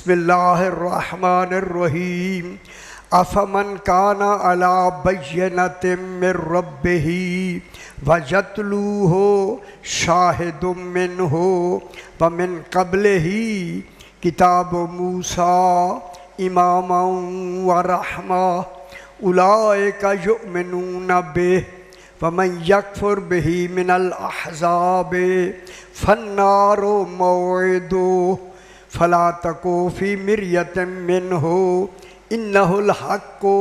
बिस्मिल्लाहिर्रहमानिर्रहीम। अफमन काना अला बय्यनतिम मिर रब्बिही वयतलूहु शाहिदुम मिनहु व मिन क़ब्लिही किताब मूसा इमामन व रहमा उलाइका युमिनून बिही वमन यकफुर बिही मिनल अहज़ाबि फन्नारु मौइदुहु फला तकू फी मिर्यतिम मिन्हु इन्नहुल हक्कु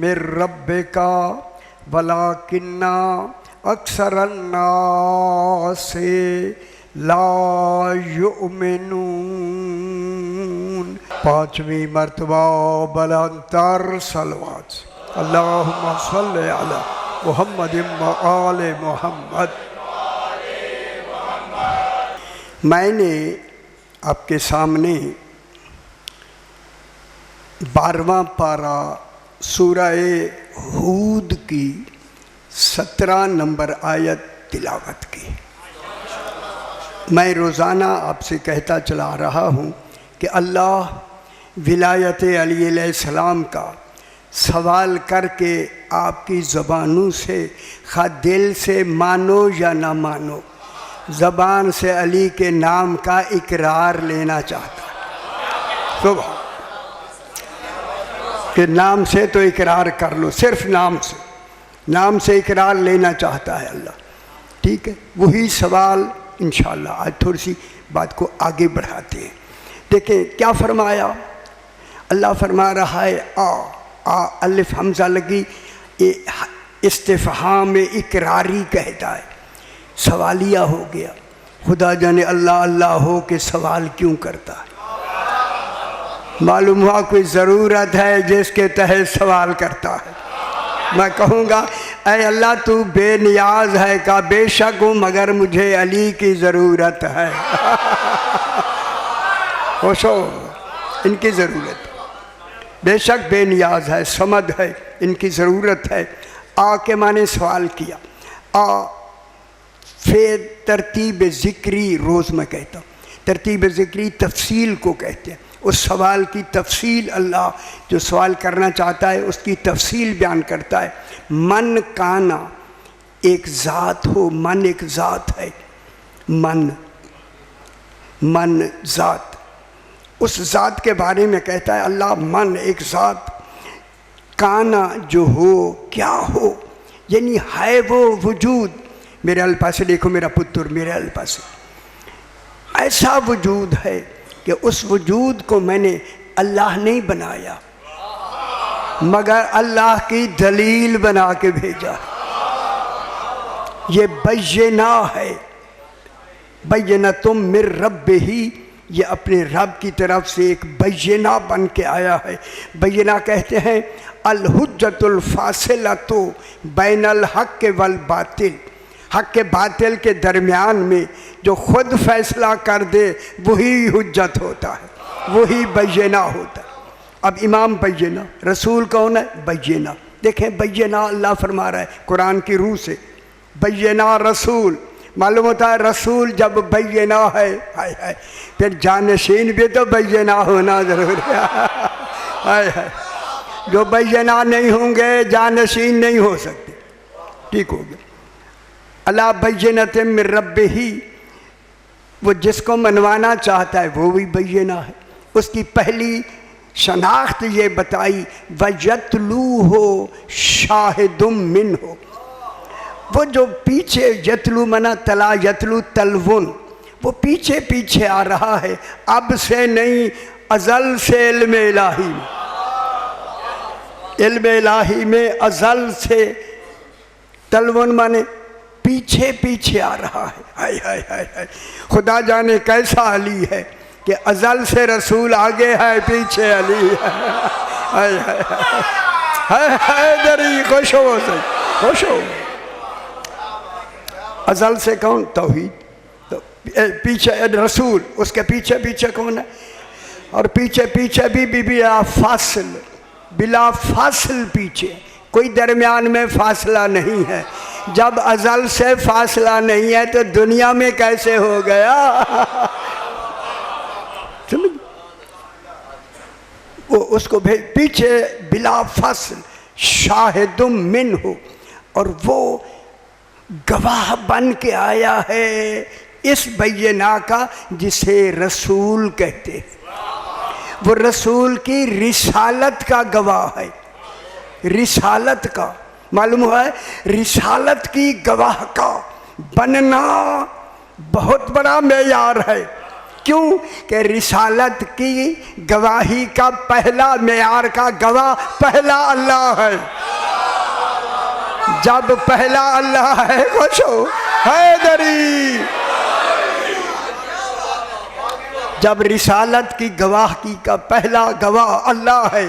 मिर रब्बिका वलाकिन्ना अक्सरन नासि ला युमिनून। पाँचवीं मर्तबा बुलंदतर सलवात अल्लाहुम्मा सल्लि अला मुहम्मदिन व आले मुहम्मद। मैंने आपके सामने 12वां पारा सूरह हूद की 17 नंबर आयत तिलावत की। मैं रोज़ाना आपसे कहता चला रहा हूँ कि अल्लाह विलायत अली अलैहिस्सलाम का सवाल करके आपकी ज़बानों से खा दिल से मानो या ना मानो, ज़बान से अली के नाम का इकरार लेना चाहता है। सुभान के नाम से तो इकरार कर लो, सिर्फ नाम से इकरार लेना चाहता है अल्लाह। ठीक है, वही सवाल इंशाअल्लाह आज थोड़ी सी बात को आगे बढ़ाते हैं। देखें क्या फरमाया, अल्लाह फरमा रहा है अलिफ हमज़ा लगी, इस्तिफ़हाम इकरारी कहता है, सवालिया हो गया। खुदा जाने अल्लाह अल्लाह हो के सवाल क्यों करता है। मालूम हुआ कोई ज़रूरत है जिसके तहत सवाल करता है। मैं कहूँगा ऐ अल्लाह तू बेनियाज है का बेशक हूँ मगर मुझे अली की ज़रूरत है। होशो इनकी ज़रूरत, बेशक बेनियाज है, समद है, इनकी ज़रूरत है। के माने सवाल किया। फिर तरतीब ज़िक्री रोज़ मैं कहता हूँ, तरतीब ज़िक्री तफसील को कहते हैं। उस सवाल की तफसील अल्लाह जो सवाल करना चाहता है उसकी तफसील बयान करता है। मन काना एक ज़ात हो, मन एक ज़ात है, मन ज़ात, उस ज़ात के बारे में कहता है अल्लाह मन एक ज़ात, काना जो हो क्या हो, यानी है वो वजूद। मेरे अल्फा से देखो मेरा पुत्र, मेरे अल्फा से ऐसा वजूद है कि उस वजूद को मैंने अल्लाह नहीं बनाया मगर अल्लाह की दलील बना के भेजा। ये बय्यना है, बय्यना तुम मिर रब्बिही, ये अपने रब की तरफ से एक बय्यना बन के आया है। बय्यना कहते हैं अल हुज्जतुल फासिलतु बैनल हक़ वल बातिल, हक़ के बातिल के दरमियान में जो खुद फैसला कर दे वही हुज्जत होता है, वही बय्यना होता है। अब इमाम बय्यना, रसूल कौन है? बय्यना। देखें बय्यना अल्लाह फरमा रहा है कुरान की रूह से, बय्यना रसूल। मालूम होता है रसूल जब बय्यना है, हाय हाय, फिर जानशीन भी तो बय्यना होना जरूर है। हाय हाय, जो बय्यना नहीं होंगे जानशीन नहीं हो सकते। ठीक हो गया। अला बय्यनतिम मिर रब्बिही, वो जिसको मनवाना चाहता है वो भी बय्यना है। उसकी पहली शनाख्त ये बताई वयतलूहु शाहिदुम मिनहु, वो जो पीछे यतलू मना तला यतलू तलवुन, वो पीछे पीछे आ रहा है, अब से नहीं अज़ल से इल्म इलाही में, इल्म इलाही में अज़ल से, तलवुन माने पीछे पीछे आ रहा है। हाय हाय हाय हाय, खुदा जाने कैसा अली है कि अज़ल से रसूल आगे है पीछे अली है। हाय हाय हाय हाय, दरी खुश हो सही, खुश हो। अज़ल से कौन? तौहीद। तो पीछे रसूल, उसके पीछे पीछे कौन है? और पीछे पीछे भी बिला फासिल, बिला फासिल पीछे, कोई दरमियान में फासला नहीं है। जब अज़ल से फासला नहीं है तो दुनिया में कैसे हो गया? उसको पीछे बिला फसल शाहिदुम मिन्हु, और वो गवाह बन के आया है इस बैना का जिसे रसूल कहते हैं। वो रसूल की रिसालत का गवाह है। रिसालत का मालूम हुआ है, रिसालत की गवाह का बनना बहुत बड़ा मेयार है। क्यों कि रिसालत की गवाही का पहला मेयार का गवाह पहला अल्लाह है। जब पहला अल्लाह है, खुश हो हैदरी, जब रिसालत की गवाही का पहला गवाह अल्लाह है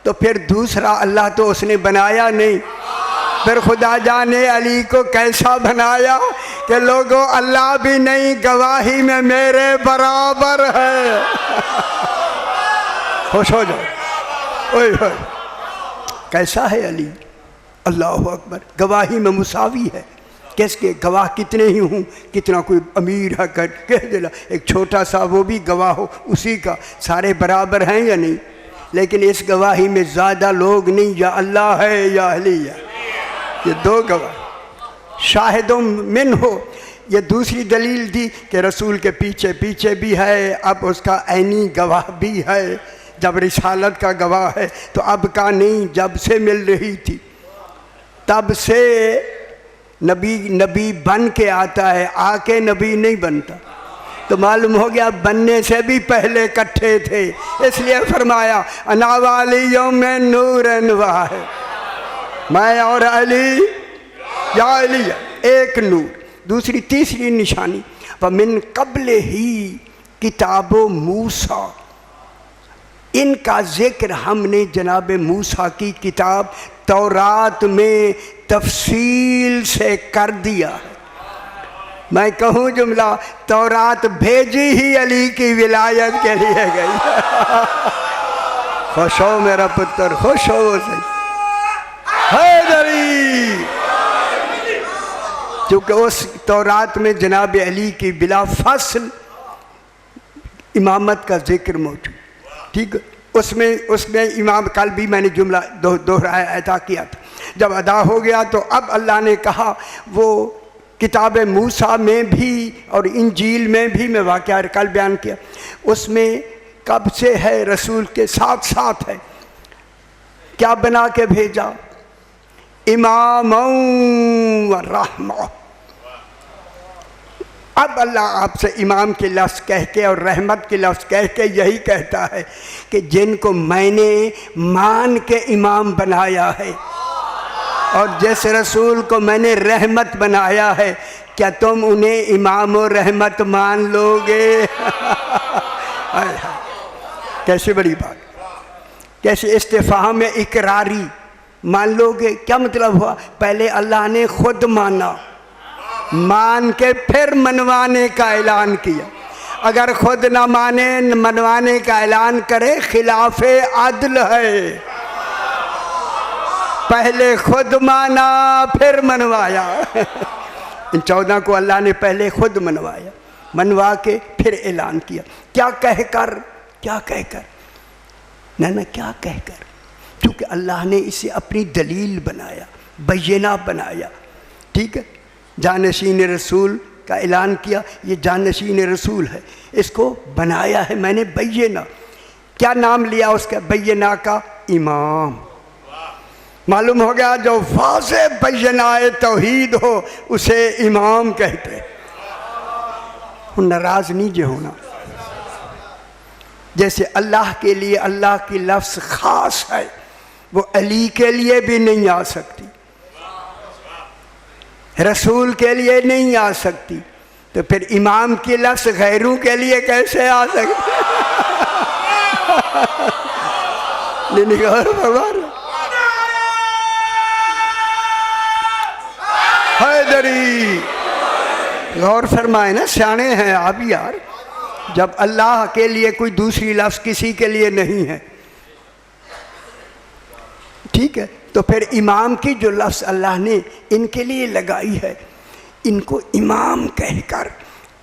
तो फिर दूसरा अल्लाह तो उसने बनाया नहीं। फिर खुदा जाने अली को कैसा बनाया कि लोगों अल्लाह भी नहीं गवाही में मेरे बराबर है। खुश हो जाओ। ओए होए, कैसा है अली, अल्लाह अकबर, गवाही में मुसावी है। किसके गवाह कितने ही हूँ, कितना कोई अमीर है कर कह देना, एक छोटा सा वो भी गवाह हो उसी का, सारे बराबर हैं या नहीं। लेकिन इस गवाही में ज़्यादा लोग नहीं, या अल्लाह है या अली है, ये दो गवाह। शाहिदुम मिन हो, ये दूसरी दलील दी कि रसूल के पीछे पीछे भी है, अब उसका ऐनी गवाह भी है। जब रिसालत का गवाह है तो अब का नहीं, जब से मिल रही थी तब से नबी बन के आता है, आके नबी नहीं बनता। तो मालूम हो गया बनने से भी पहले इकट्ठे थे। इसलिए फरमाया अनावालियों में नूर वाह है, मैं और अली या अली एक नूर। दूसरी तीसरी निशानी वमिन कब्ले ही किताबो मूसा, इनका जिक्र हमने जनाब मूसा की किताब तौरात में तफसील से कर दिया है। मैं कहूँ जुमला, तौरात भेजी ही अली की विलायत के लिए गई। खुश हो मेरा पुत्र, खुश हो सही हैदरी, क्योंकि उस तौरात में जनाब अली की बिला फसल इमामत का जिक्र मौजूद। ठीक, उसमें इमाम, कल भी मैंने जुमला दोहराया अदा किया था। जब अदा हो गया तो अब अल्लाह ने कहा वो किताब मूसा में भी और इंजील में भी, मैं वाक़या कल बयान किया, उसमें कब से है, रसूल के साथ साथ है। क्या बना के भेजा, इमाम व रहमा। अब अल्लाह आपसे इमाम के लफ्ज़ कह के और रहमत के लफ्ज़ कह के यही कहता है कि जिनको मैंने मान के इमाम बनाया है और जिस रसूल को मैंने रहमत बनाया है, क्या तुम उन्हें इमाम और रहमत मान लोगे? कैसी बड़ी बात, कैसे इस्तिफ़ाम में इकरारी मान लोगे। क्या मतलब हुआ, पहले अल्लाह ने खुद माना, मान के फिर मनवाने का ऐलान किया। अगर खुद ना माने, मनवाने का ऐलान करे, खिलाफे अदल है। पहले खुद माना फिर मनवाया। इन 14 को अल्लाह ने पहले खुद मनवाया, मनवा के फिर ऐलान किया। क्या कहकर, क्या कहकर, ना क्या कहकर, क्योंकि अल्लाह ने इसे अपनी दलील बनाया, बैना बनाया। ठीक है, जानशीन रसूल का ऐलान किया, ये जानशीन रसूल है, इसको बनाया है मैंने बैना। क्या नाम लिया उसका बैना का, इमाम। मालूम हो गया जो वाज़े बैनाए तौहीद हो उसे इमाम कहते। नाराज नहीं जो होना, जैसे अल्लाह के लिए अल्लाह की लफ्ज़ ख़ास है, वो अली के लिए भी नहीं आ सकती, रसूल के लिए नहीं आ सकती, तो फिर इमाम की लफ्ज़ गैरों के लिए कैसे आ सकती? हैदरी गौर फरमाए ना, सियाने हैं आप यार। जब अल्लाह के लिए कोई दूसरी लफ्ज़ किसी के लिए नहीं है, ठीक है, तो फिर इमाम की जो लफ्ज़ अल्लाह ने इनके लिए लगाई है, इनको इमाम कहकर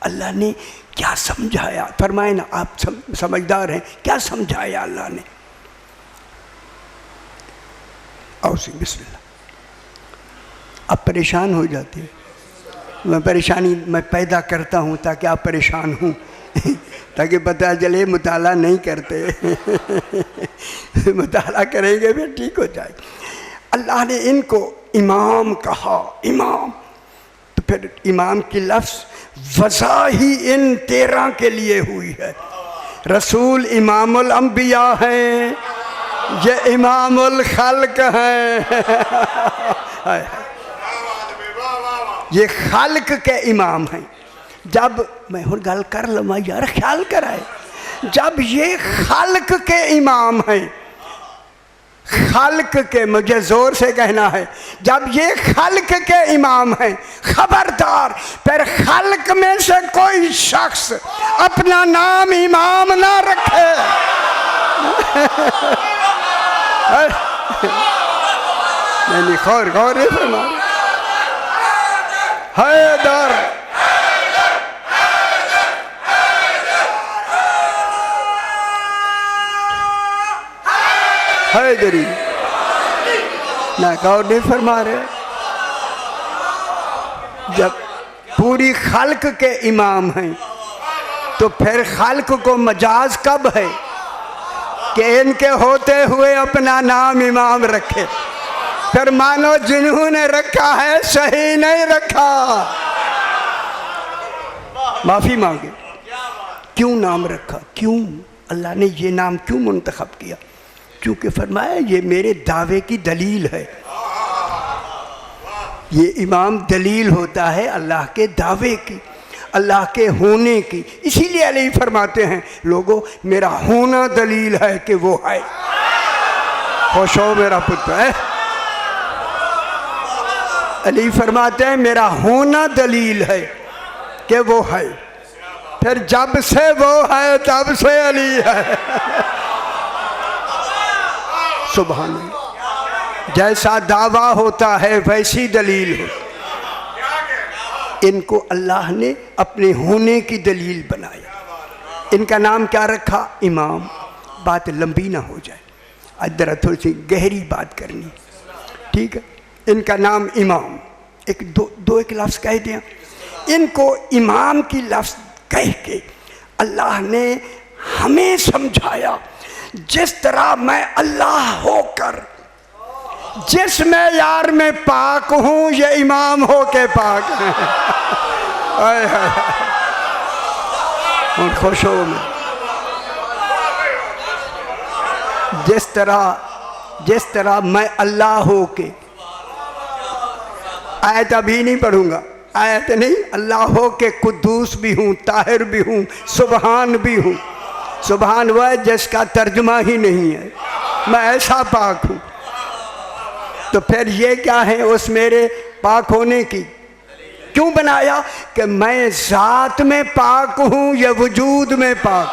अल्लाह ने क्या समझाया, फरमाए ना, आप समझदार हैं, क्या समझाया अल्लाह ने? आओ सी बिस्मिल्लाह। आप परेशान हो जाते हैं। मैं परेशानी मैं पैदा करता हूँ ताकि आप परेशान हों, ताकि पता चले मुताला नहीं करते। मुताला करेंगे फिर ठीक हो जाए। अल्लाह ने इनको इमाम कहा, इमाम, तो फिर इमाम की लफ्ज़ वज़ा ही इन 13 के लिए हुई है। रसूल इमामुल अंबिया हैं, ये इमामुल खल्क हैं। ये खल्क के इमाम हैं। जब मैं हूँ गल कर लमा यार, ख्याल कराए, जब ये खल्क के इमाम हैं, खल्क के, मुझे जोर से कहना है, जब ये खल्क के इमाम हैं, खबरदार फिर खल्क में से कोई शख्स अपना नाम इमाम ना रखे। नहीं खौर खौर हैदर, हैदरी ना गौर नहीं फरमा रहे। जब पूरी खल्क के इमाम हैं तो फिर खल्क को मजाज कब है कि इनके होते हुए अपना नाम इमाम रखे। फिर मानो जिन्होंने रखा है सही नहीं रखा। माफी मांगे, क्यों नाम रखा, क्यों अल्लाह ने ये नाम क्यों मुंतखब किया? क्योंकि फरमाया ये मेरे दावे की दलील है। ये इमाम दलील होता है अल्लाह के दावे की, अल्लाह के होने की। इसीलिए अली फरमाते हैं, लोगों मेरा होना दलील है कि वो है। खुश हो मेरा पुत्र है। अली फरमाते हैं मेरा होना दलील है कि वो है। फिर जब से वो है तब से अली है। सुभान अल्लाह। जैसा दावा होता है वैसी दलील हो। इनको अल्लाह ने अपने होने की दलील बनाया। इनका नाम क्या रखा? इमाम। बात लंबी ना हो जाए, आज जरा थोड़ी सी गहरी बात करनी, ठीक है। इनका नाम इमाम, एक दो एक लफ्ज़ कह दिया। इनको इमाम की लफ्ज़ कह के अल्लाह ने हमें समझाया, जिस तरह मैं अल्लाह होकर जिस मैं यार में पाक हूँ, ये इमाम हो के पाक है। खुश हो मैं। जिस तरह मैं अल्लाह हो के, आयत अभी नहीं पढ़ूंगा, आयत नहीं, अल्लाह हो के कुद्दूस भी हूँ, ताहिर भी हूँ, सुबहान भी हूँ। सुबहान वह जिसका तर्जुमा ही नहीं है, मैं ऐसा पाक हूँ। तो फिर ये क्या है उस मेरे पाक होने की? क्यों बनाया? कि मैं ज़ात में पाक हूँ या वजूद में पाक।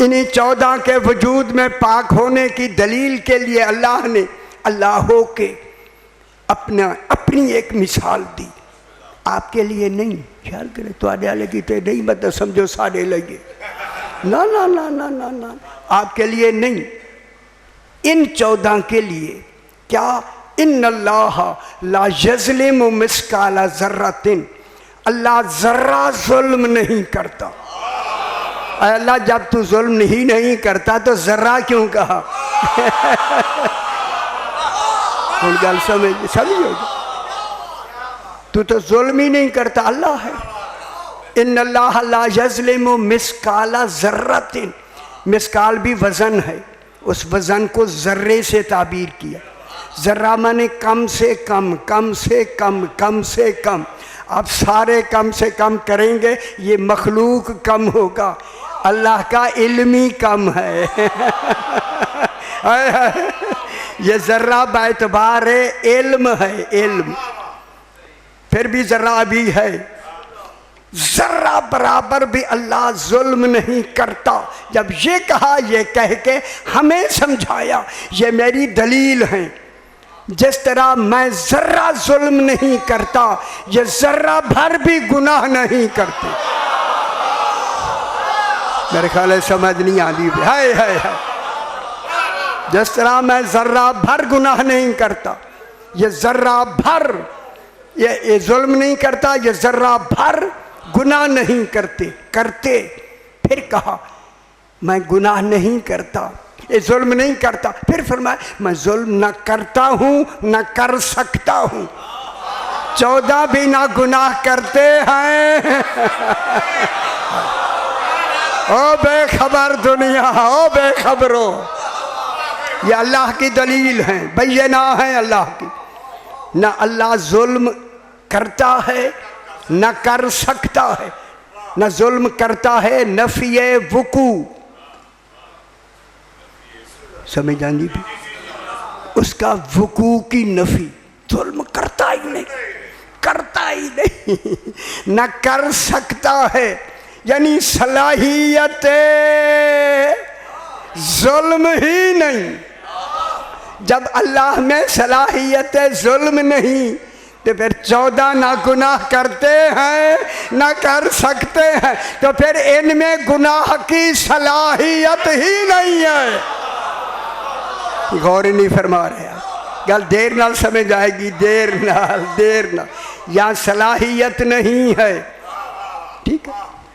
इन्हीं 14 के वजूद में पाक होने की दलील के लिए अल्लाह ने अल्लाह हो के अपनी एक मिसाल दी। आपके लिए नहीं, ख्याल करें थोड़े वाले की तो नहीं, मतलब समझो साढ़े लगे, ना ना ना ना ना ना, आपके लिए नहीं, इन 14 के लिए। क्या? इन्नल्लाह ला यज़लिमु मिस्काला ज़र्रतिन, अल्लाह ज़र्रा जुल्म नहीं करता। अल्लाह जब तू जुल्म ही नहीं करता तो ज़र्रा क्यों कहा? उन गल समझिए, तू तो जुल्म ही नहीं करता, अल्लाह है। इन्नल्लाह ला यज़लिमु मिस्काला ज़र्रतिन, मिस्काल भी वज़न है, उस वज़न को ज़र्रे से ताबीर किया। ज़र्रा माने कम से कम, कम से कम, कम से कम। आप सारे कम से कम करेंगे, ये मखलूक कम होगा, अल्लाह का इल्मी कम है। ये ज़र्रा बाएतबार इल्म है, इल्म। फिर भी ज़र्रा अभी है, ज़र्रा बराबर भी अल्लाह जुल्म नहीं करता। जब ये कहा, ये कह के हमें समझाया, ये मेरी दलील है। जिस तरह मैं ज़र्रा जुल्म नहीं करता, ये ज़र्रा भर भी गुनाह नहीं करते। मेरे ख्याल है समझ नहीं आती। हाय हाय हाय जिस तरह मैं जर्रा भर गुनाह नहीं करता, ये जर्रा भर ये जुल्म नहीं करता, ये जर्रा भर गुनाह नहीं करते। फिर कहा मैं गुनाह नहीं करता, ये जुल्म नहीं करता। फिर फरमाया मैं जुल्म न करता हूँ न कर सकता हूँ। 14 भी ना गुनाह करते हैं। ओ बेखबर दुनिया, ओ बेखबरो, ये अल्लाह की दलील है, बैना है अल्लाह की। न अल्लाह जुल्म करता है न कर सकता है, न जुल्म करता है, नफिए वुकू, समझ आनी भी उसका वुकू की नफी, जुल्म करता ही नहीं, करता ही नहीं, न कर सकता है, यानी सलाहियत जुल्म ही नहीं। जब अल्लाह में सलाहियत जुल्म नहीं तो फिर 14 ना गुनाह करते हैं ना कर सकते हैं, तो फिर इनमें गुनाह की सलाहियत ही नहीं है। गौर नहीं फरमा रहे आप, गल देर नाल समझ आएगी, देर नाल। यहाँ सलाहियत नहीं है, ठीक है।